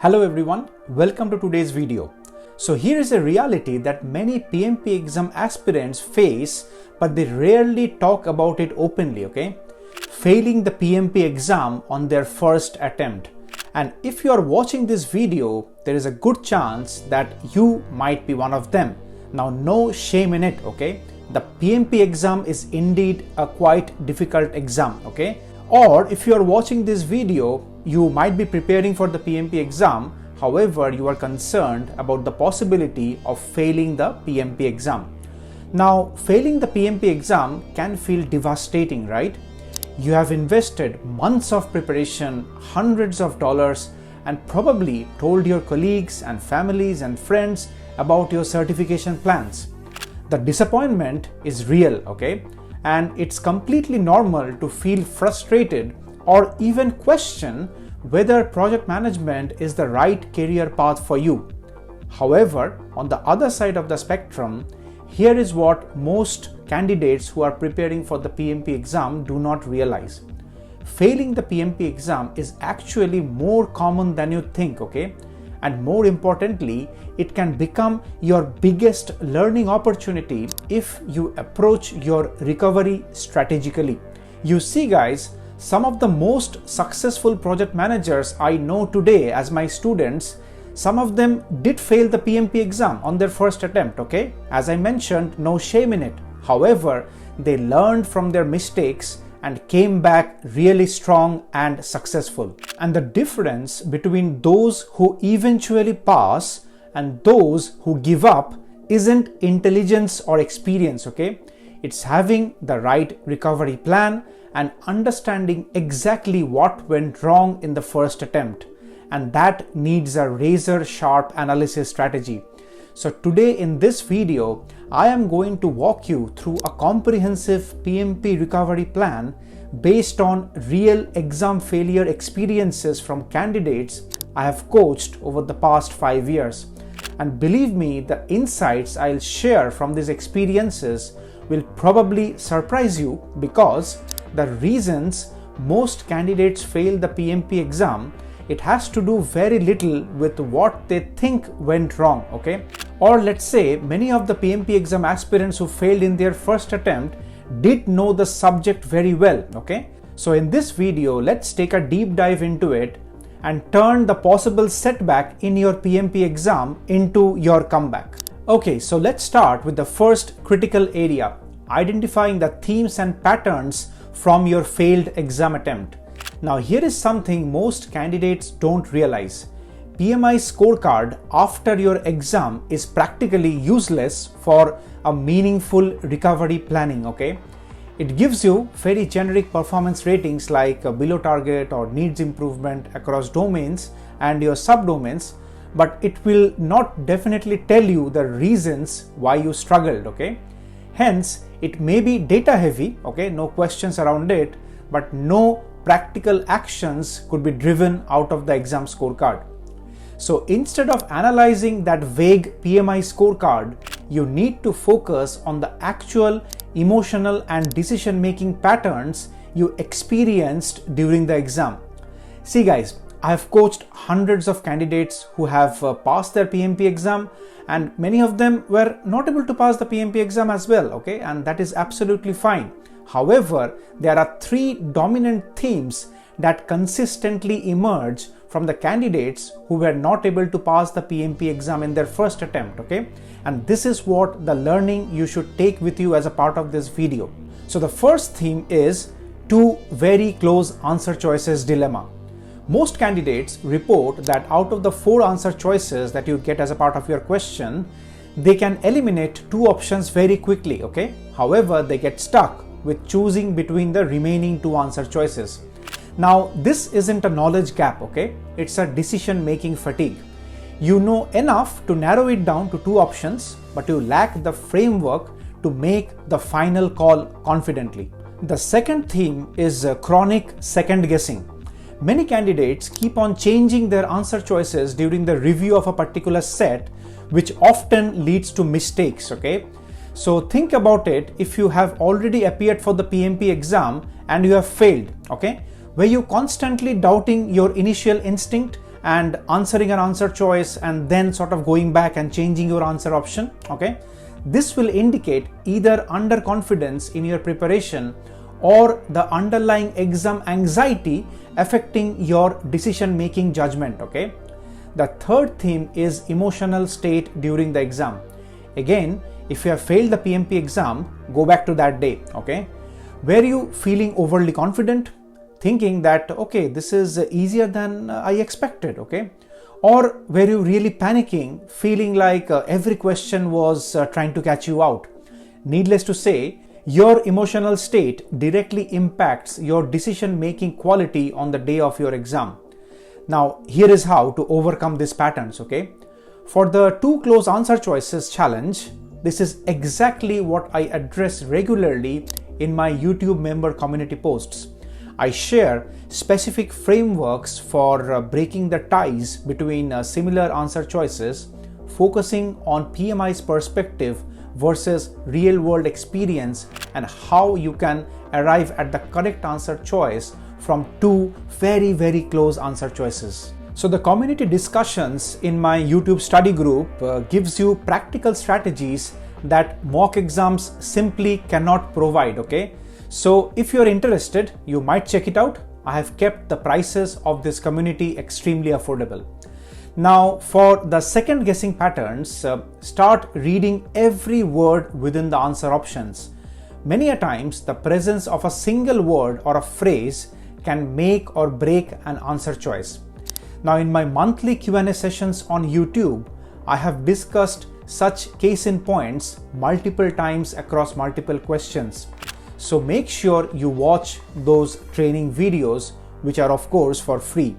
Hello everyone, welcome to today's video. So here is a reality that many PMP exam aspirants face, but they rarely talk about it openly, okay? Failing the PMP exam on their first attempt. And if you are watching this video, there is a good chance that you might be one of them. Now, no shame in it, okay? The PMP exam is indeed a quite difficult exam, okay? Or if you are watching this video, you might be preparing for the PMP exam. However, you are concerned about the possibility of failing the PMP exam. Now, failing the PMP exam can feel devastating, right? You have invested months of preparation, hundreds of dollars, and probably told your colleagues and families and friends about your certification plans. The disappointment is real, okay? And it's completely normal to feel frustrated or even question whether project management is the right career path for you. However, on the other side of the spectrum, here is what most candidates who are preparing for the PMP exam do not realize. Failing the PMP exam is actually more common than you think, okay? And more importantly, it can become your biggest learning opportunity if you approach your recovery strategically. You see guys, some of the most successful project managers I know today as my students, some of them did fail the PMP exam on their first attempt, okay? As I mentioned, no shame in it. However, they learned from their mistakes and came back really strong and successful. And the difference between those who eventually pass and those who give up isn't intelligence or experience, okay? It's having the right recovery plan and understanding exactly what went wrong in the first attempt. And that needs a razor sharp analysis strategy. So today in this video, I am going to walk you through a comprehensive PMP recovery plan based on real exam failure experiences from candidates I have coached over the past 5 years. And believe me, the insights I'll share from these experiences will probably surprise you, because the reasons most candidates fail the PMP exam, it has to do very little with what they think went wrong, okay? Or let's say many of the PMP exam aspirants who failed in their first attempt did know the subject very well, okay? So in this video, let's take a deep dive into it and turn the possible setback in your PMP exam into your comeback. Okay, so let's start with the first critical area, identifying the themes and patterns from your failed exam attempt. Now here is something most candidates don't realize. PMI scorecard after your exam is practically useless for a meaningful recovery planning, okay? It gives you very generic performance ratings like below target or needs improvement across domains and your subdomains, but it will not definitely tell you the reasons why you struggled, okay? Hence, it may be data heavy, okay, no questions around it, but no practical actions could be driven out of the exam scorecard. So instead of analyzing that vague PMI scorecard, you need to focus on the actual emotional and decision-making patterns you experienced during the exam. See guys, I have coached hundreds of candidates who have passed their PMP exam, and many of them were not able to pass the PMP exam as well, okay? And that is absolutely fine. However, there are 3 dominant themes that consistently emerge from the candidates who were not able to pass the PMP exam in their first attempt, okay? And this is what the learning you should take with you as a part of this video. So the first theme is 2 very close answer choices dilemma. Most candidates report that out of the 4 answer choices that you get as a part of your question, they can eliminate 2 options very quickly, okay? However, they get stuck with choosing between the remaining 2 answer choices. Now, this isn't a knowledge gap, okay? It's a decision-making fatigue. You know enough to narrow it down to 2 options, but you lack the framework to make the final call confidently. The second theme is chronic second guessing. Many candidates keep on changing their answer choices during the review of a particular set, which often leads to mistakes, okay? So think about it if you have already appeared for the PMP exam and you have failed, okay? Were you constantly doubting your initial instinct and answering an answer choice and then sort of going back and changing your answer option. Okay, this will indicate either underconfidence in your preparation or the underlying exam anxiety affecting your decision making judgment. Okay, the third theme is emotional state during the exam. Again, if you have failed the PMP exam, go back to that day. Okay, were you feeling overly confident, thinking that okay, this is easier than I expected? Okay, or were you really panicking, feeling like every question was trying to catch you out? Needless to say, your emotional state directly impacts your decision making quality on the day of your exam. Now, here is how to overcome these patterns. Okay, for the 2 close answer choices challenge, this is exactly what I address regularly in my YouTube member community posts. I share specific frameworks for breaking the ties between similar answer choices, focusing on PMI's perspective versus real-world experience, and how you can arrive at the correct answer choice from 2 very close answer choices. So the community discussions in my YouTube study group gives you practical strategies that mock exams simply cannot provide. Okay, so if you're interested, you might check it out. I have kept the prices of this community extremely affordable. Now, for the second guessing patterns, start reading every word within the answer options. Many a times, the presence of a single word or a phrase can make or break an answer choice. Now, in my monthly Q&A sessions on YouTube, I have discussed such case in points multiple times across multiple questions. So make sure you watch those training videos, which are of course for free.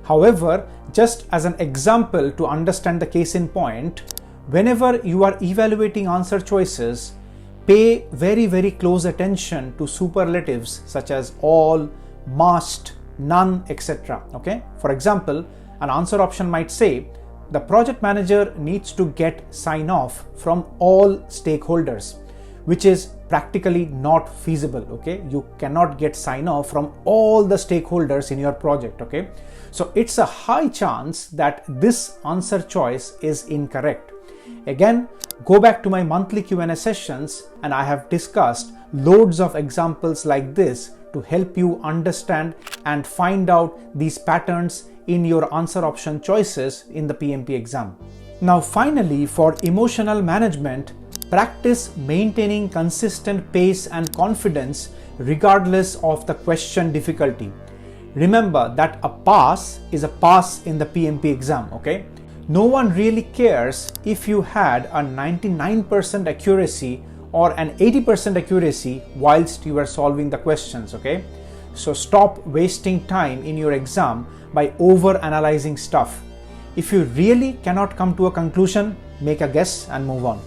However, just as an example to understand the case in point, whenever you are evaluating answer choices, pay very close attention to superlatives such as all, must, none, etc. Okay, for example, an answer option might say the project manager needs to get sign off from all stakeholders, which is practically not feasible. Okay, you cannot get sign off from all the stakeholders in your project. Okay, so it's a high chance that this answer choice is incorrect. Again, go back to my monthly Q&A sessions and I have discussed loads of examples like this to help you understand and find out these patterns in your answer option choices in the PMP exam. Now finally, for emotional management, practice maintaining consistent pace and confidence regardless of the question difficulty. Remember that a pass is a pass in the PMP exam. Okay, no one really cares if you had a 99% accuracy or an 80% accuracy whilst you are solving the questions. Okay, so stop wasting time in your exam by over analyzing stuff. If you really cannot come to a conclusion, make a guess and move on.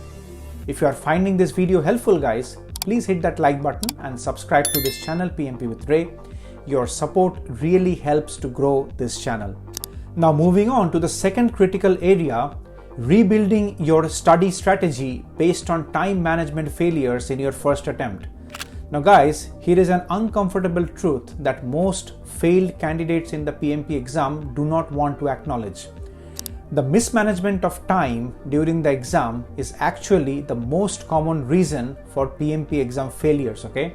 If you are finding this video helpful, guys, please hit that like button and subscribe to this channel, PMP with Ray. Your support really helps to grow this channel. Now moving on to the second critical area, rebuilding your study strategy based on time management failures in your first attempt. Now guys, here is an uncomfortable truth that most failed candidates in the PMP exam do not want to acknowledge. The mismanagement of time during the exam is actually the most common reason for PMP exam failures. Okay,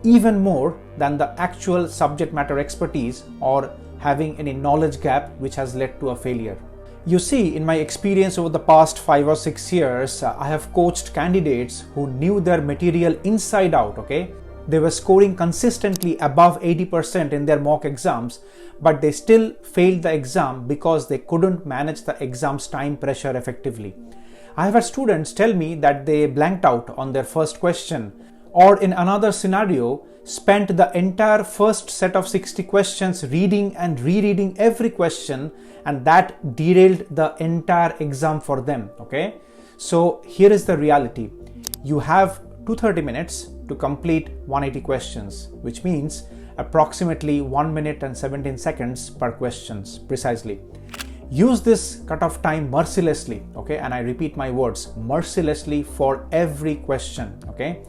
even more than the actual subject matter expertise or having any knowledge gap which has led to a failure. You see, in my experience over the past 5 or 6 years, I have coached candidates who knew their material inside out. Okay, they were scoring consistently above 80% in their mock exams, but they still failed the exam because they couldn't manage the exam's time pressure effectively. I have had students tell me that they blanked out on their first question, or in another scenario, spent the entire first set of 60 questions reading and rereading every question, and that derailed the entire exam for them. Okay, so here is the reality. You have 230 minutes to complete 180 questions, which means approximately 1 minute and 17 seconds per questions precisely. Use this cutoff time mercilessly. Okay, and I repeat my words, mercilessly, for every question. Okay,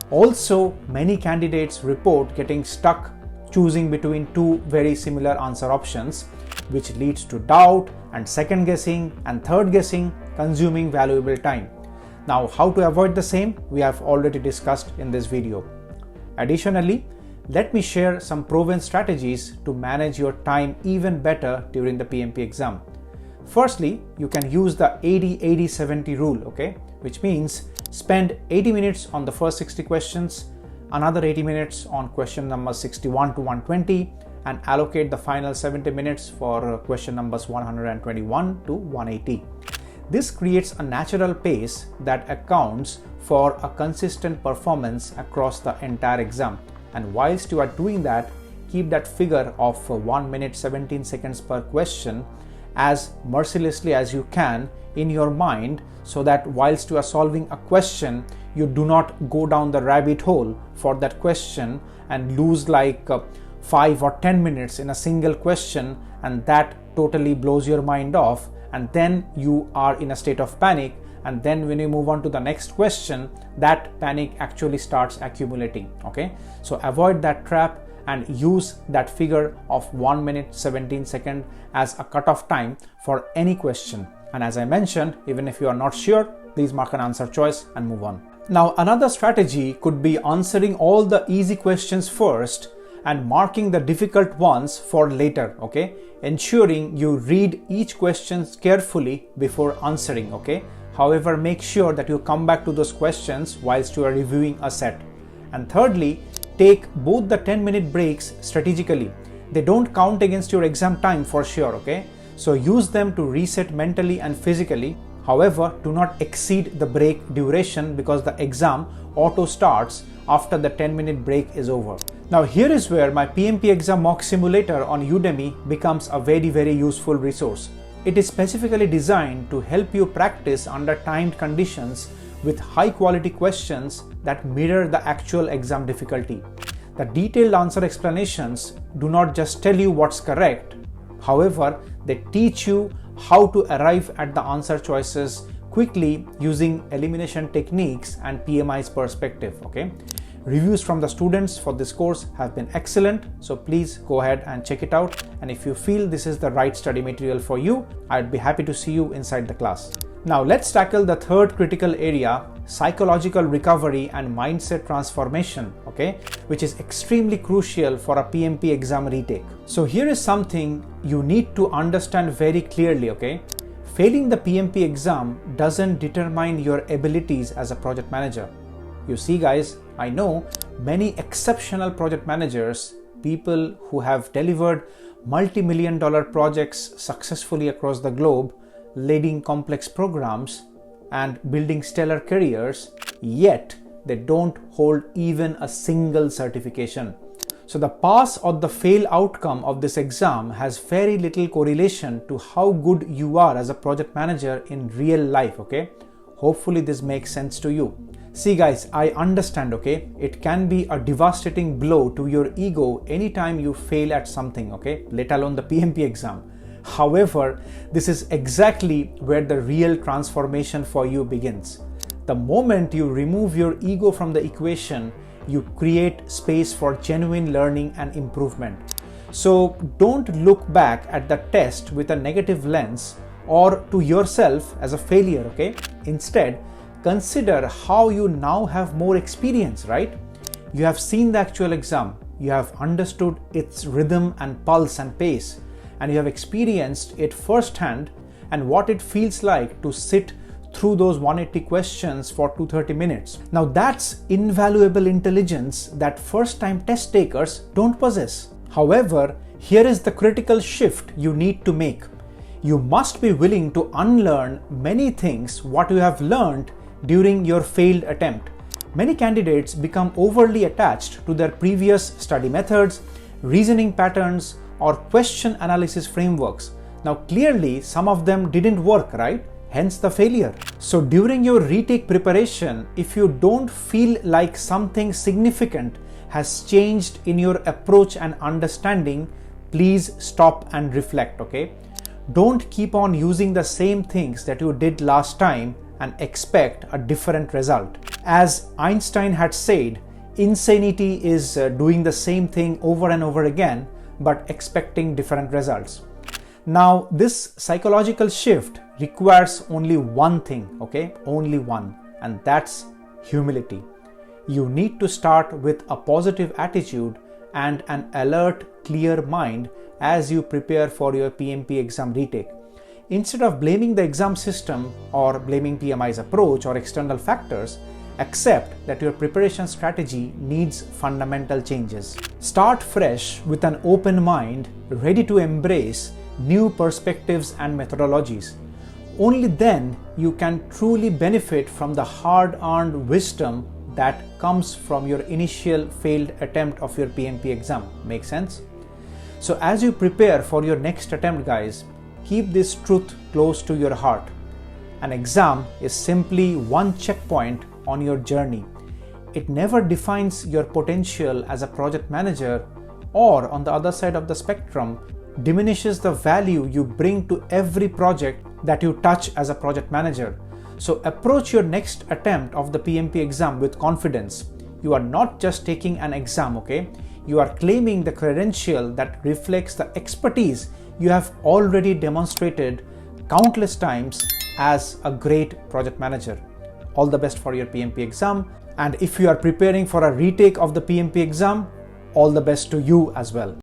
also many candidates report getting stuck choosing between 2 very similar answer options, which leads to doubt and second guessing and third guessing, consuming valuable time. Now, how to avoid the same, we have already discussed in this video. Additionally, let me share some proven strategies to manage your time even better during the PMP exam. Firstly, you can use the 80-80-70 rule, okay? Which means spend 80 minutes on the first 60 questions, another 80 minutes on question numbers 61 to 120, and allocate the final 70 minutes for question numbers 121 to 180. This creates a natural pace that accounts for a consistent performance across the entire exam. And whilst you are doing that, keep that figure of 1 minute 17 seconds per question as mercilessly as you can in your mind, so that whilst you are solving a question, you do not go down the rabbit hole for that question and lose like 5 or 10 minutes in a single question, and that totally blows your mind off, and then you are in a state of panic, and then when you move on to the next question, that panic actually starts accumulating. Okay, so avoid that trap and use that figure of 1 minute 17 seconds as a cutoff time for any question. And as I mentioned, even if you are not sure, please mark an answer choice and move on. Now, another strategy could be answering all the easy questions first and marking the difficult ones for later, okay? Ensuring you read each question carefully before answering, okay? However, make sure that you come back to those questions whilst you are reviewing a set. And thirdly, take both the 10-minute breaks strategically. They don't count against your exam time for sure, okay? So use them to reset mentally and physically. However, do not exceed the break duration because the exam auto starts after the 10-minute break is over. Now here is where my PMP exam mock simulator on Udemy becomes a very useful resource. It is specifically designed to help you practice under timed conditions with high quality questions that mirror the actual exam difficulty. The detailed answer explanations do not just tell you what's correct. However, they teach you how to arrive at the answer choices quickly using elimination techniques and PMI's perspective, okay? Reviews from the students for this course have been excellent, so please go ahead and check it out. And if you feel this is the right study material for you, I'd be happy to see you inside the class. Now let's tackle the third critical area, psychological recovery and mindset transformation, okay, which is extremely crucial for a PMP exam retake. So here is something you need to understand very clearly, okay? Failing the PMP exam doesn't determine your abilities as a project manager. You see guys, I know many exceptional project managers, people who have delivered multi-million-dollar projects successfully across the globe, leading complex programs and building stellar careers, yet they don't hold even a single certification. So the pass or the fail outcome of this exam has very little correlation to how good you are as a project manager in real life, okay? Hopefully this makes sense to you. See guys, I understand, okay? It can be a devastating blow to your ego anytime you fail at something, okay? Let alone the PMP exam. However, this is exactly where the real transformation for you begins. The moment you remove your ego from the equation, you create space for genuine learning and improvement. So don't look back at the test with a negative lens or to yourself as a failure, okay? Instead, consider how you now have more experience, right? You have seen the actual exam, you have understood its rhythm and pulse and pace, and you have experienced it firsthand and what it feels like to sit through those 180 questions for 230 minutes. Now that's invaluable intelligence that first-time test takers don't possess. However, here is the critical shift you need to make. You must be willing to unlearn many things what you have learned during your failed attempt. Many candidates become overly attached to their previous study methods, reasoning patterns, or question analysis frameworks. Now clearly some of them didn't work, right? Hence the failure. So during your retake preparation, if you don't feel like something significant has changed in your approach and understanding, please stop and reflect, okay? Don't keep on using the same things that you did last time and expect a different result. As Einstein had said, insanity is doing the same thing over and over again but expecting different results. Now, this psychological shift requires only one thing, okay? Only one, and that's humility. You need to start with a positive attitude and an alert, clear mind as you prepare for your PMP exam retake. Instead of blaming the exam system or blaming PMI's approach or external factors, accept that your preparation strategy needs fundamental changes. Start fresh with an open mind, ready to embrace new perspectives and methodologies. Only then you can truly benefit from the hard-earned wisdom that comes from your initial failed attempt of your PMP exam. Make sense? So as you prepare for your next attempt, guys, keep this truth close to your heart. An exam is simply one checkpoint on your journey. It never defines your potential as a project manager, or on the other side of the spectrum, diminishes the value you bring to every project that you touch as a project manager. So approach your next attempt of the PMP exam with confidence. You are not just taking an exam, okay? You are claiming the credential that reflects the expertise you have already demonstrated countless times as a great project manager. All the best for your PMP exam. And if you are preparing for a retake of the PMP exam, all the best to you as well.